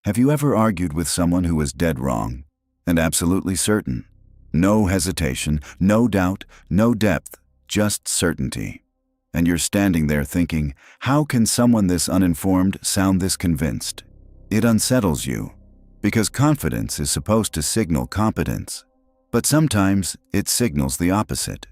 Have you ever argued with someone who was dead wrong and absolutely certain? No hesitation, no doubt, no depth, just certainty. And you're standing there thinking, how can someone this uninformed sound this convinced? It unsettles you, because confidence is supposed to signal competence. But sometimes it signals the opposite.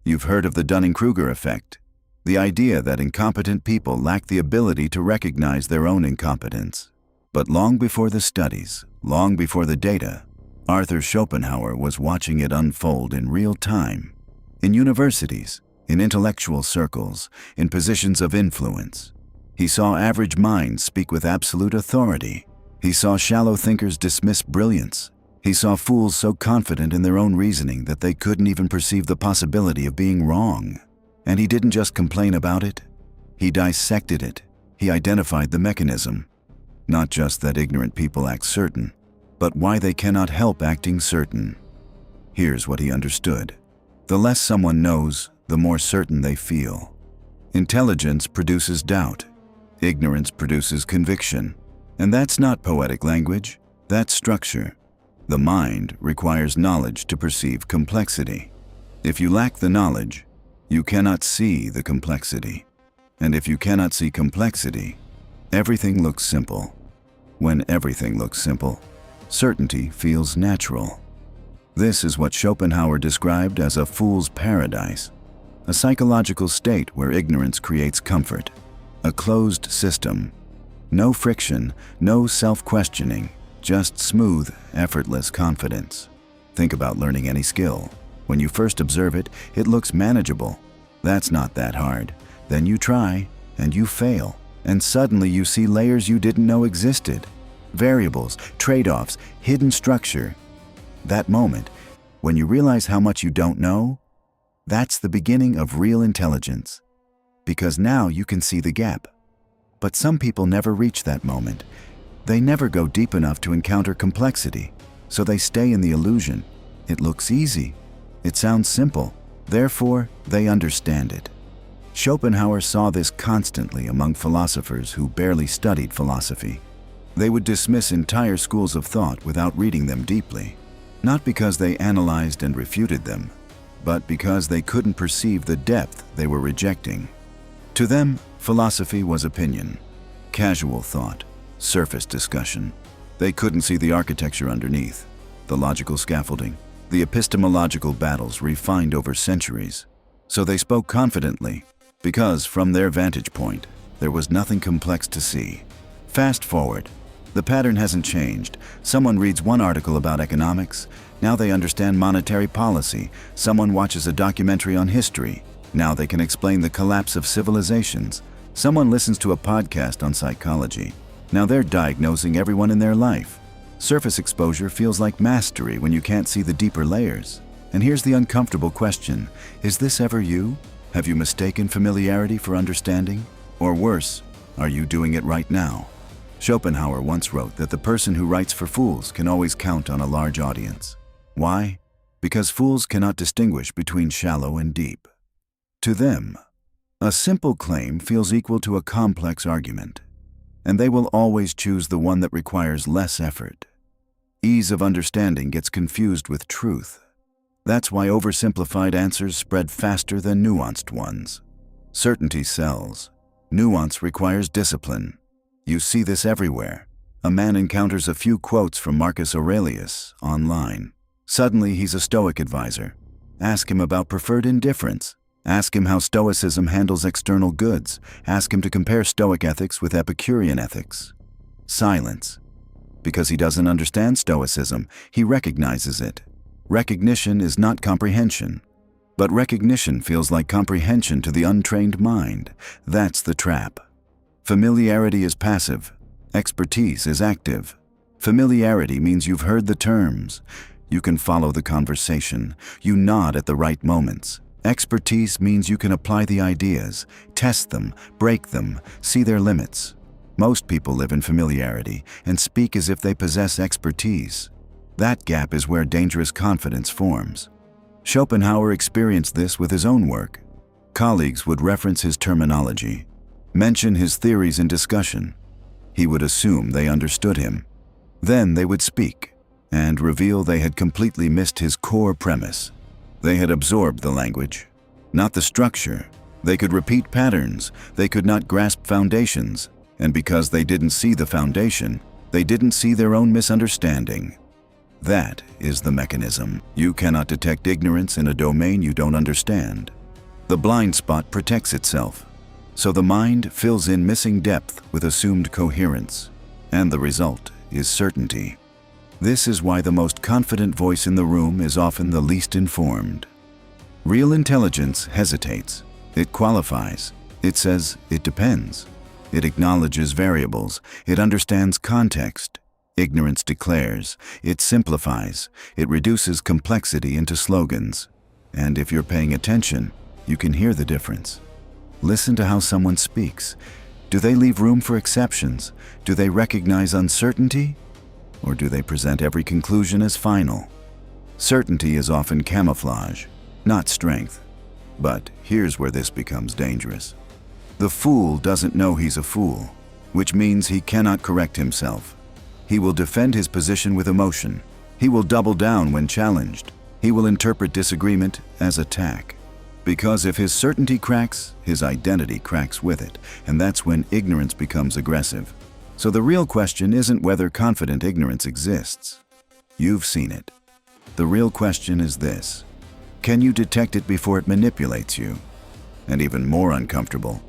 You've heard of the Dunning-Kruger effect, the idea that incompetent people lack the ability to recognize their own incompetence. But long before the studies, long before the data, Arthur Schopenhauer was watching it unfold in real time. In universities, in intellectual circles, in positions of influence. He saw average minds speak with absolute authority. He saw shallow thinkers dismiss brilliance. He saw fools so confident in their own reasoning that they couldn't even perceive the possibility of being wrong. And he didn't just complain about it. He dissected it. He identified the mechanism. Not just that ignorant people act certain, but why they cannot help acting certain. Here's what he understood. The less someone knows, the more certain they feel. Intelligence produces doubt. Ignorance produces conviction. And that's not poetic language, that's structure. The mind requires knowledge to perceive complexity. If you lack the knowledge, you cannot see the complexity. And if you cannot see complexity, everything looks simple. When everything looks simple, certainty feels natural. This is what Schopenhauer described as a fool's paradise, a psychological state where ignorance creates comfort, a closed system, no friction, no self-questioning, just smooth, effortless confidence. Think about learning any skill. When you first observe it, it looks manageable. That's not that hard. Then you try, and you fail, and suddenly you see layers you didn't know existed. Variables, trade-offs, hidden structure. That moment, when you realize how much you don't know, that's the beginning of real intelligence. Because now you can see the gap. But some people never reach that moment. They never go deep enough to encounter complexity, so they stay in the illusion. It looks easy. It sounds simple. Therefore, they understand it. Schopenhauer saw this constantly among philosophers who barely studied philosophy. They would dismiss entire schools of thought without reading them deeply, not because they analyzed and refuted them, but because they couldn't perceive the depth they were rejecting. To them, philosophy was opinion, casual thought, surface discussion. They couldn't see the architecture underneath, the logical scaffolding, the epistemological battles refined over centuries. So they spoke confidently, because from their vantage point, there was nothing complex to see. Fast forward. The pattern hasn't changed. Someone reads one article about economics, now they understand monetary policy. Someone watches a documentary on history, now they can explain the collapse of civilizations. Someone listens to a podcast on psychology, now they're diagnosing everyone in their life. Surface exposure feels like mastery when you can't see the deeper layers. And here's the uncomfortable question. Is this ever you? Have you mistaken familiarity for understanding? Or worse, are you doing it right now? Schopenhauer once wrote that the person who writes for fools can always count on a large audience. Why? Because fools cannot distinguish between shallow and deep. To them, a simple claim feels equal to a complex argument, and they will always choose the one that requires less effort. Ease of understanding gets confused with truth. That's why oversimplified answers spread faster than nuanced ones. Certainty sells. Nuance requires discipline. You see this everywhere. A man encounters a few quotes from Marcus Aurelius online. Suddenly he's a Stoic advisor. Ask him about preferred indifference. Ask him how Stoicism handles external goods. Ask him to compare Stoic ethics with Epicurean ethics. Silence. Because he doesn't understand Stoicism, he recognizes it. Recognition is not comprehension. But recognition feels like comprehension to the untrained mind. That's the trap. Familiarity is passive. Expertise is active. Familiarity means you've heard the terms. You can follow the conversation. You nod at the right moments. Expertise means you can apply the ideas, test them, break them, see their limits. Most people live in familiarity and speak as if they possess expertise. That gap is where dangerous confidence forms. Schopenhauer experienced this with his own work. Colleagues would reference his terminology, mention his theories in discussion. He would assume they understood him. Then they would speak and reveal they had completely missed his core premise. They had absorbed the language, not the structure. They could repeat patterns. They could not grasp foundations. And because they didn't see the foundation, they didn't see their own misunderstanding. That is the mechanism. You cannot detect ignorance in a domain you don't understand. The blind spot protects itself. So the mind fills in missing depth with assumed coherence. And the result is certainty. This is why the most confident voice in the room is often the least informed. Real intelligence hesitates. It qualifies. It says it depends. It acknowledges variables. It understands context. Ignorance declares. It simplifies. It reduces complexity into slogans. And if you're paying attention, you can hear the difference. Listen to how someone speaks. Do they leave room for exceptions? Do they recognize uncertainty? Or do they present every conclusion as final? Certainty is often camouflage, not strength. But here's where this becomes dangerous. The fool doesn't know he's a fool, which means he cannot correct himself. He will defend his position with emotion. He will double down when challenged. He will interpret disagreement as attack. Because if his certainty cracks, his identity cracks with it, and that's when ignorance becomes aggressive. So the real question isn't whether confident ignorance exists. You've seen it. The real question is this: can you detect it before it manipulates you? And even more uncomfortable,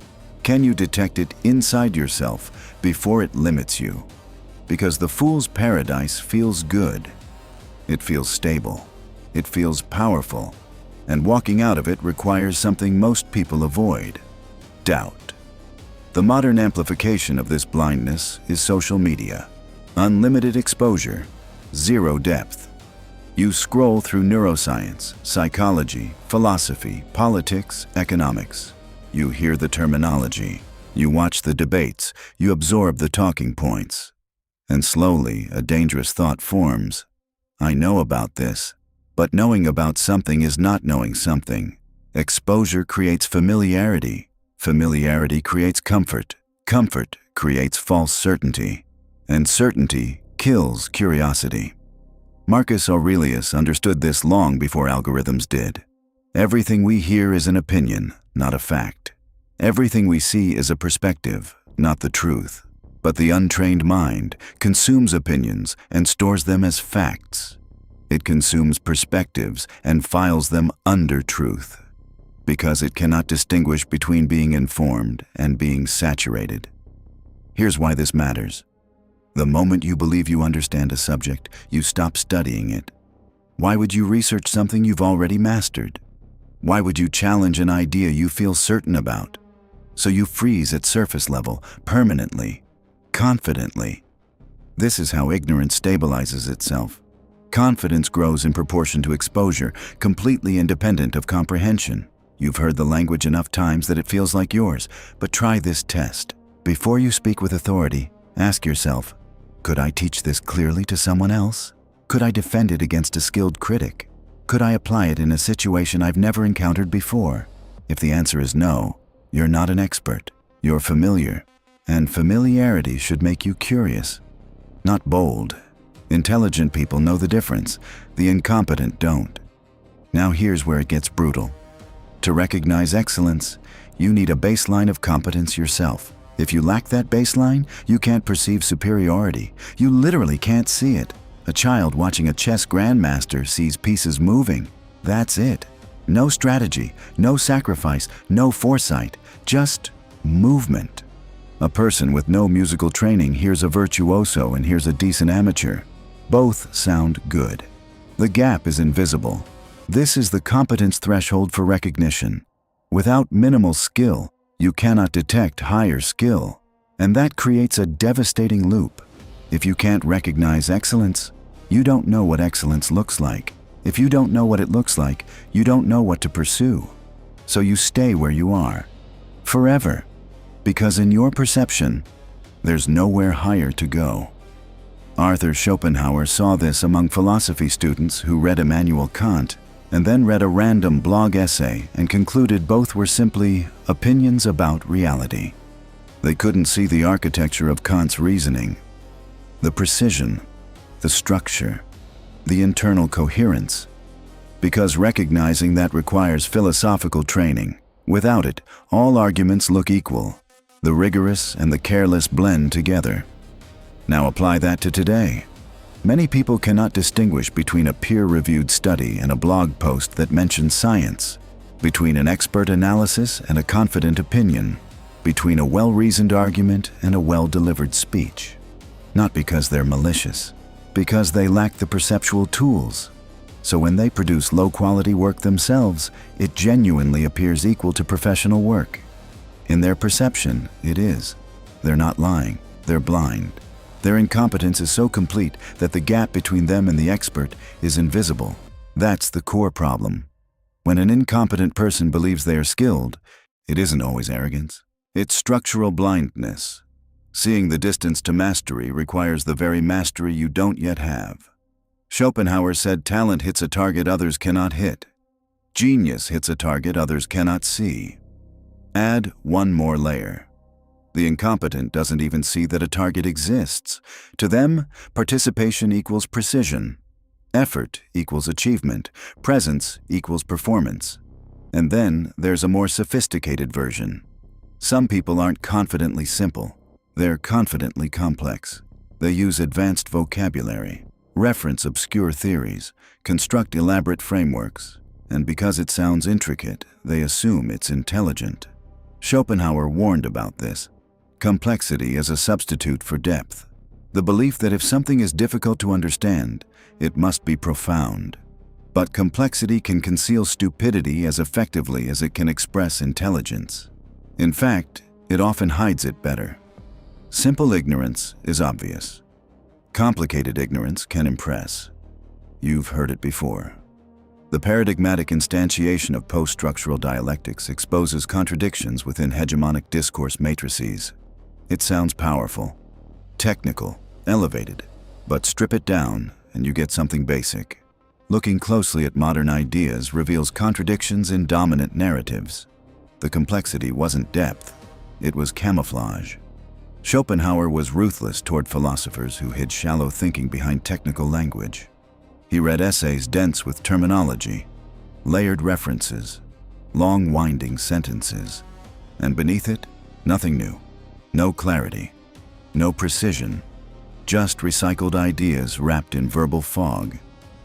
can you detect it inside yourself before it limits you? Because the fool's paradise feels good. It feels stable. It feels powerful. And walking out of it requires something most people avoid: doubt. The modern amplification of this blindness is social media. Unlimited exposure, zero depth. You scroll through neuroscience, psychology, philosophy, politics, economics. You hear the terminology. You watch the debates. You absorb the talking points. And slowly, a dangerous thought forms. I know about this. But knowing about something is not knowing something. Exposure creates familiarity. Familiarity creates comfort. Comfort creates false certainty. And certainty kills curiosity. Marcus Aurelius understood this long before algorithms did. Everything we hear is an opinion, not a fact. Everything we see is a perspective, not the truth. But the untrained mind consumes opinions and stores them as facts. It consumes perspectives and files them under truth, because it cannot distinguish between being informed and being saturated. Here's why this matters. The moment you believe you understand a subject, you stop studying it. Why would you research something you've already mastered? Why would you challenge an idea you feel certain about? So you freeze at surface level, permanently, confidently. This is how ignorance stabilizes itself. Confidence grows in proportion to exposure, completely independent of comprehension. You've heard the language enough times that it feels like yours, but try this test. Before you speak with authority, ask yourself, could I teach this clearly to someone else? Could I defend it against a skilled critic? Could I apply it in a situation I've never encountered before? If the answer is no, you're not an expert. You're familiar. And familiarity should make you curious, not bold. Intelligent people know the difference. The incompetent don't. Now here's where it gets brutal. To recognize excellence, you need a baseline of competence yourself. If you lack that baseline, you can't perceive superiority. You literally can't see it. A child watching a chess grandmaster sees pieces moving. That's it. No strategy, no sacrifice, no foresight, just movement. A person with no musical training hears a virtuoso and hears a decent amateur. Both sound good. The gap is invisible. This is the competence threshold for recognition. Without minimal skill, you cannot detect higher skill. And that creates a devastating loop. If you can't recognize excellence, you don't know what excellence looks like. If you don't know what it looks like, you don't know what to pursue. So you stay where you are. Forever. Because in your perception, there's nowhere higher to go. Arthur Schopenhauer saw this among philosophy students who read Immanuel Kant and then read a random blog essay and concluded both were simply opinions about reality. They couldn't see the architecture of Kant's reasoning, the precision, the structure, the internal coherence, because recognizing that requires philosophical training. Without it, all arguments look equal. The rigorous and the careless blend together. Now apply that to today. Many people cannot distinguish between a peer-reviewed study and a blog post that mentions science, between an expert analysis and a confident opinion, between a well-reasoned argument and a well-delivered speech. Not because they're malicious, because they lack the perceptual tools. So when they produce low-quality work themselves, it genuinely appears equal to professional work. In their perception, it is. They're not lying, they're blind. Their incompetence is so complete that the gap between them and the expert is invisible. That's the core problem. When an incompetent person believes they are skilled, it isn't always arrogance. It's structural blindness. Seeing the distance to mastery requires the very mastery you don't yet have. Schopenhauer said talent hits a target others cannot hit. Genius hits a target others cannot see. Add one more layer. The incompetent doesn't even see that a target exists. To them, participation equals precision. Effort equals achievement. Presence equals performance. And then there's a more sophisticated version. Some people aren't confidently simple. They're confidently complex. They use advanced vocabulary, reference obscure theories, construct elaborate frameworks, and because it sounds intricate, they assume it's intelligent. Schopenhauer warned about this. Complexity as a substitute for depth. The belief that if something is difficult to understand, it must be profound. But complexity can conceal stupidity as effectively as it can express intelligence. In fact, it often hides it better. Simple ignorance is obvious. Complicated ignorance can impress. You've heard it before. The paradigmatic instantiation of post-structural dialectics exposes contradictions within hegemonic discourse matrices. It sounds powerful, technical, elevated, but strip it down and you get something basic. Looking closely at modern ideas reveals contradictions in dominant narratives. The complexity wasn't depth, it was camouflage. Schopenhauer was ruthless toward philosophers who hid shallow thinking behind technical language. He read essays dense with terminology, layered references, long winding sentences, and beneath it, nothing new, no clarity, no precision, just recycled ideas wrapped in verbal fog.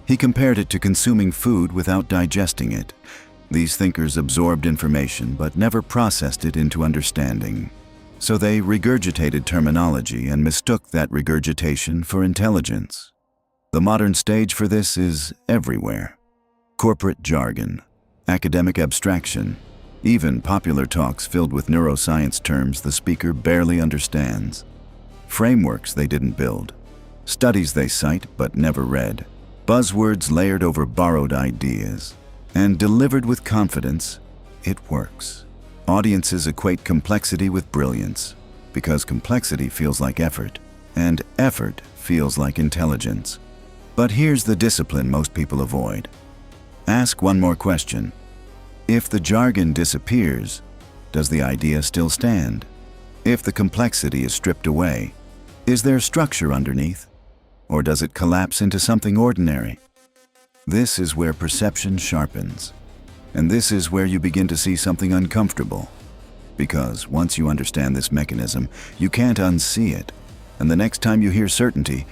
He compared it to consuming food without digesting it. These thinkers absorbed information but never processed it into understanding. So they regurgitated terminology and mistook that regurgitation for intelligence. The modern stage for this is everywhere. Corporate jargon, academic abstraction, even popular talks filled with neuroscience terms the speaker barely understands. Frameworks they didn't build, studies they cite but never read, buzzwords layered over borrowed ideas. And delivered with confidence, it works. Audiences equate complexity with brilliance, because complexity feels like effort, and effort feels like intelligence. But here's the discipline most people avoid. Ask one more question. If the jargon disappears, does the idea still stand? If the complexity is stripped away, is there structure underneath? Or does it collapse into something ordinary? This is where perception sharpens. And this is where you begin to see something uncomfortable. Because once you understand this mechanism, you can't unsee it. And the next time you hear certainty,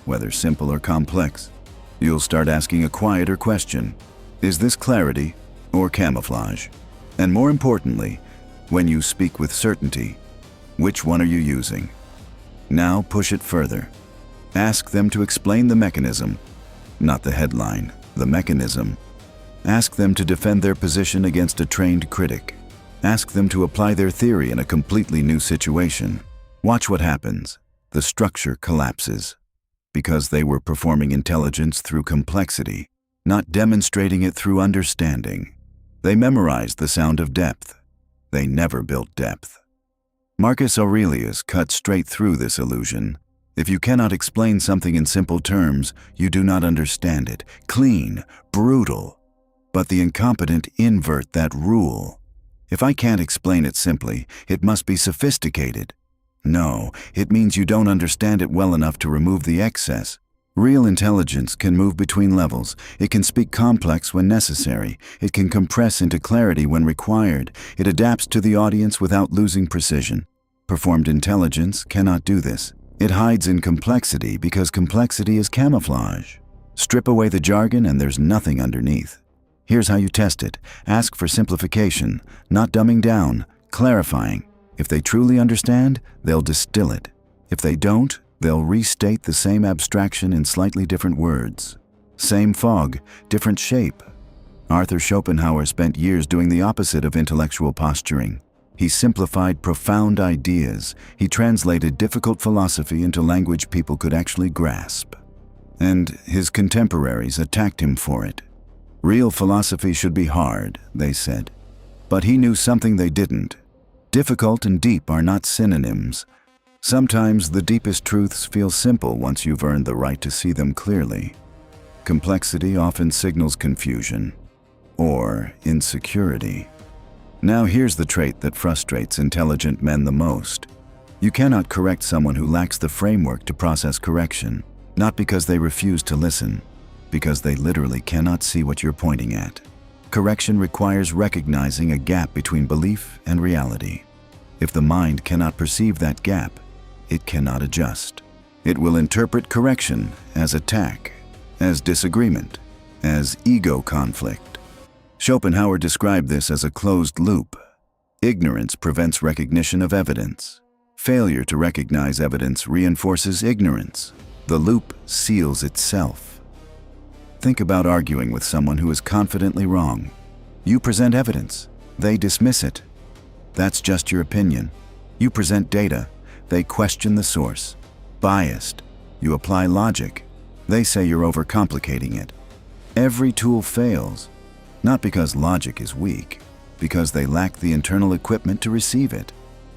whether simple or complex, you'll start asking a quieter question. Is this clarity or camouflage? And more importantly, when you speak with certainty, which one are you using? Now push it further. Ask them to explain the mechanism, not the headline, the mechanism. Ask them to defend their position against a trained critic. Ask them to apply their theory in a completely new situation. Watch what happens. The structure collapses. Because they were performing intelligence through complexity, not demonstrating it through understanding. They memorized the sound of depth. They never built depth. Marcus Aurelius cut straight through this illusion. If you cannot explain something in simple terms, you do not understand it. Clean, brutal. But the incompetent invert that rule. If I can't explain it simply, it must be sophisticated. No, it means you don't understand it well enough to remove the excess. Real intelligence can move between levels. It can speak complex when necessary. It can compress into clarity when required. It adapts to the audience without losing precision. Performed intelligence cannot do this. It hides in complexity because complexity is camouflage. Strip away the jargon and there's nothing underneath. Here's how you test it. Ask for simplification, not dumbing down, clarifying. If they truly understand, they'll distill it. If they don't, they'll restate the same abstraction in slightly different words. Same fog, different shape. Arthur Schopenhauer spent years doing the opposite of intellectual posturing. He simplified profound ideas. He translated difficult philosophy into language people could actually grasp. And his contemporaries attacked him for it. Real philosophy should be hard, they said. But he knew something they didn't. Difficult and deep are not synonyms. Sometimes the deepest truths feel simple once you've earned the right to see them clearly. Complexity often signals confusion or insecurity. Now here's the trait that frustrates intelligent men the most. You cannot correct someone who lacks the framework to process correction, not because they refuse to listen, because they literally cannot see what you're pointing at. Correction requires recognizing a gap between belief and reality. If the mind cannot perceive that gap, it cannot adjust. It will interpret correction as attack, as disagreement, as ego conflict. Schopenhauer described this as a closed loop. Ignorance prevents recognition of evidence. Failure to recognize evidence reinforces ignorance. The loop seals itself. Think about arguing with someone who is confidently wrong. You present evidence. They dismiss it. That's just your opinion. You present data. They question the source. Biased. You apply logic. They say you're overcomplicating it. Every tool fails, not because logic is weak, because they lack the internal equipment to receive it.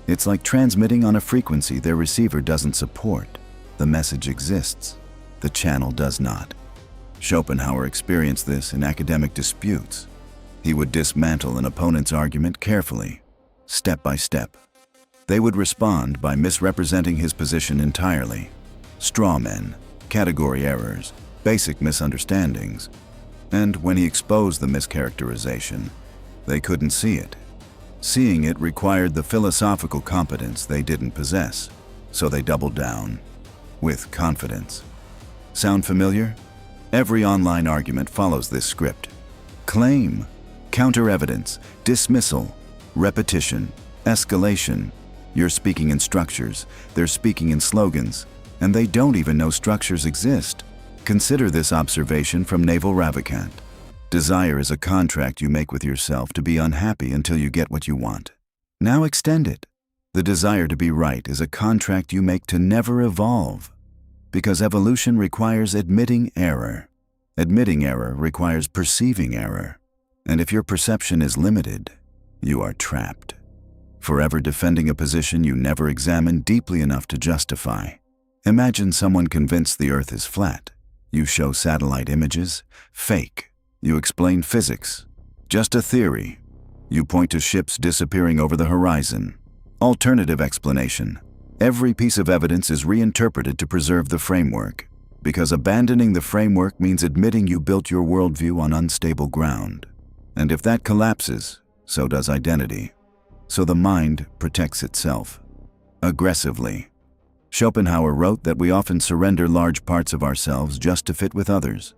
It's like transmitting on a frequency their receiver doesn't support. The message exists. The channel does not. Schopenhauer experienced this in academic disputes. He would dismantle an opponent's argument carefully, step by step. They would respond by misrepresenting his position entirely. Straw men, category errors, basic misunderstandings. And when he exposed the mischaracterization, they couldn't see it. Seeing it required the philosophical competence they didn't possess, so they doubled down with confidence. Sound familiar? Every online argument follows this script. Claim, counter-evidence, dismissal, repetition, escalation. You're speaking in structures, they're speaking in slogans, and they don't even know structures exist. Consider this observation from Naval Ravikant. Desire is a contract you make with yourself to be unhappy until you get what you want. Now extend it. The desire to be right is a contract you make to never evolve, because evolution requires admitting error. Admitting error requires perceiving error. And if your perception is limited, you are trapped, forever defending a position you never examined deeply enough to justify. Imagine someone convinced the Earth is flat. You show satellite images, fake. You explain physics, just a theory. You point to ships disappearing over the horizon. Alternative explanation. Every piece of evidence is reinterpreted to preserve the framework, because abandoning the framework means admitting you built your worldview on unstable ground. And if that collapses, so does identity. So the mind protects itself, aggressively. Schopenhauer wrote that we often surrender large parts of ourselves just to fit with others.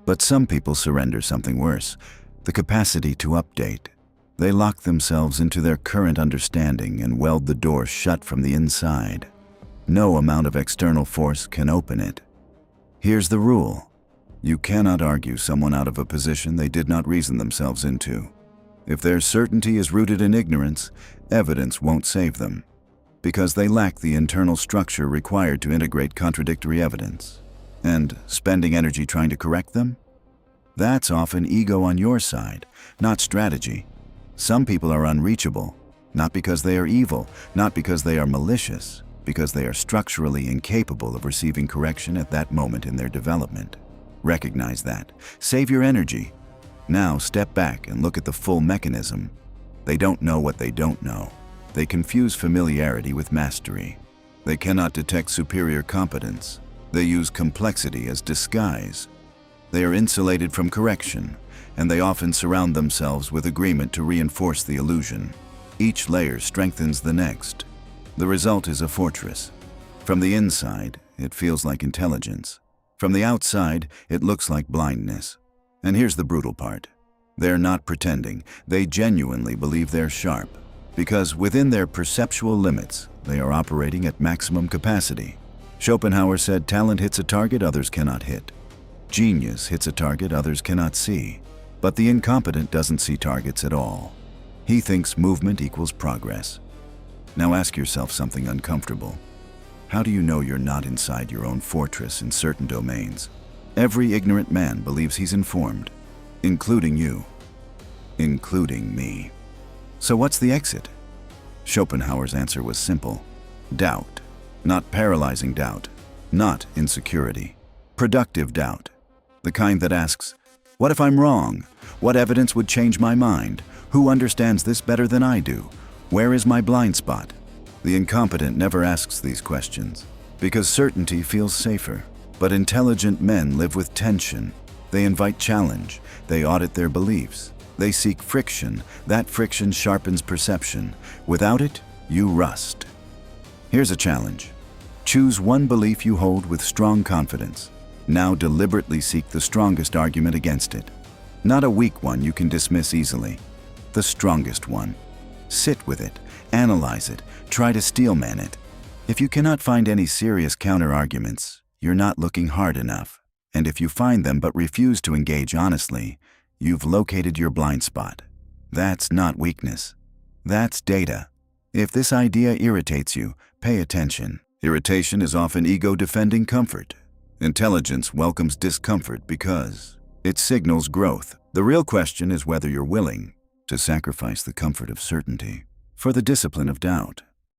But some people surrender something worse, the capacity to update. They lock themselves into their current understanding and weld the door shut from the inside. No amount of external force can open it. Here's the rule. You cannot argue someone out of a position they did not reason themselves into. If their certainty is rooted in ignorance, evidence won't save them, because they lack the internal structure required to integrate contradictory evidence. And spending energy trying to correct them? That's often ego on your side, not strategy. Some people are unreachable, not because they are evil, not because they are malicious, because they are structurally incapable of receiving correction at that moment in their development. Recognize that. Save your energy. Now step back and look at the full mechanism. They don't know what they don't know. They confuse familiarity with mastery. They cannot detect superior competence. They use complexity as disguise. They are insulated from correction, and they often surround themselves with agreement to reinforce the illusion. Each layer strengthens the next. The result is a fortress. From the inside, it feels like intelligence. From the outside, it looks like blindness. And here's the brutal part. They're not pretending. They genuinely believe they're sharp. Because within their perceptual limits, they are operating at maximum capacity. Schopenhauer said talent hits a target others cannot hit. Genius hits a target others cannot see. But the incompetent doesn't see targets at all. He thinks movement equals progress. Now ask yourself something uncomfortable. How do you know you're not inside your own fortress in certain domains? Every ignorant man believes he's informed, including you, including me. So what's the exit? Schopenhauer's answer was simple. Doubt. Not paralyzing doubt. Not insecurity. Productive doubt. The kind that asks, what if I'm wrong? What evidence would change my mind? Who understands this better than I do? Where is my blind spot? The incompetent never asks these questions, because certainty feels safer. But intelligent men live with tension. They invite challenge. They audit their beliefs. They seek friction. That friction sharpens perception. Without it, you rust. Here's a challenge. Choose one belief you hold with strong confidence. Now deliberately seek the strongest argument against it. Not a weak one you can dismiss easily. The strongest one. Sit with it. Analyze it. Try to steelman it. If you cannot find any serious counter-arguments, you're not looking hard enough. And if you find them but refuse to engage honestly, you've located your blind spot. That's not weakness. That's data. If this idea irritates you, pay attention. Irritation is often ego defending comfort. Intelligence welcomes discomfort because it signals growth. The real question is whether you're willing to sacrifice the comfort of certainty for the discipline of doubt.